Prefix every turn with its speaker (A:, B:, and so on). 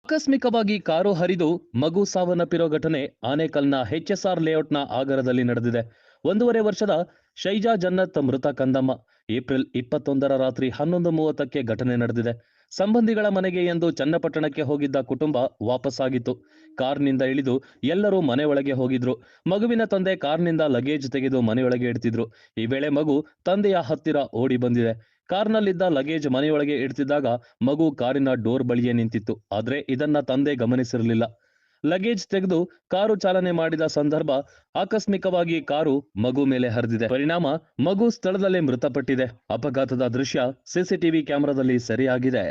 A: ಆಕಸ್ಮಿಕವಾಗಿ ಕಾರು ಹರಿದು ಮಗು ಸಾವನ್ನಪ್ಪಿರೋ ಘಟನೆ ಆನೇಕಲ್ನ HSR ಲೇಔಟ್ನ ಆಗರದಲ್ಲಿ ನಡೆದಿದೆ. 1.5 ವರ್ಷದ ಶೈಜಾ ಜನ್ನತ್ ಮೃತ ಕಂದಮ್ಮ. ಏಪ್ರಿಲ್ 21ರ ರಾತ್ರಿ 11:30ಕ್ಕೆ ಘಟನೆ ನಡೆದಿದೆ. ಸಂಬಂಧಿಗಳ ಮನೆಗೆ ಎಂದು ಚನ್ನಪಟ್ಟಣಕ್ಕೆ ಹೋಗಿದ್ದ ಕುಟುಂಬ ವಾಪಸ್ಸಾಗಿತ್ತು. ಕಾರ್ನಿಂದ ಇಳಿದು ಎಲ್ಲರೂ ಮನೆಯೊಳಗೆ ಹೋಗಿದ್ರು. ಮಗುವಿನ ತಂದೆ ಕಾರ್ನಿಂದ ಲಗೇಜ್ ತೆಗೆದು ಮನೆಯೊಳಗೆ ಇಡ್ತಿದ್ರು. ಈ ವೇಳೆ ಮಗು ತಂದೆಯ ಹತ್ತಿರ ಓಡಿ ಬಂದಿದೆ. ಕಾರ್ನಲ್ಲಿದ್ದ ಲಗೇಜ್ ಮನೆಯೊಳಗೆ ಇಡ್ತಿದ್ದಾಗ ಮಗು ಕಾರಿನ ಡೋರ್ ಬಳಿಯೇ ನಿಂತಿತ್ತು. ಆದ್ರೆ ಇದನ್ನ ತಂದೆ ಗಮನಿಸಿರಲಿಲ್ಲ. ಲಗೇಜ್ ತೆಗೆದು ಕಾರು ಚಾಲನೆ ಮಾಡಿದ ಸಂದರ್ಭ ಆಕಸ್ಮಿಕವಾಗಿ ಕಾರು ಮಗು ಮೇಲೆ ಹರಿದಿದೆ. ಪರಿಣಾಮ ಮಗು ಸ್ಥಳದಲ್ಲೇ ಮೃತಪಟ್ಟಿದೆ. ಅಪಘಾತದ ದೃಶ್ಯ ಸಿಸಿಟಿವಿ ಕ್ಯಾಮೆರಾದಲ್ಲಿ ಸೆರೆಯಾಗಿದೆ.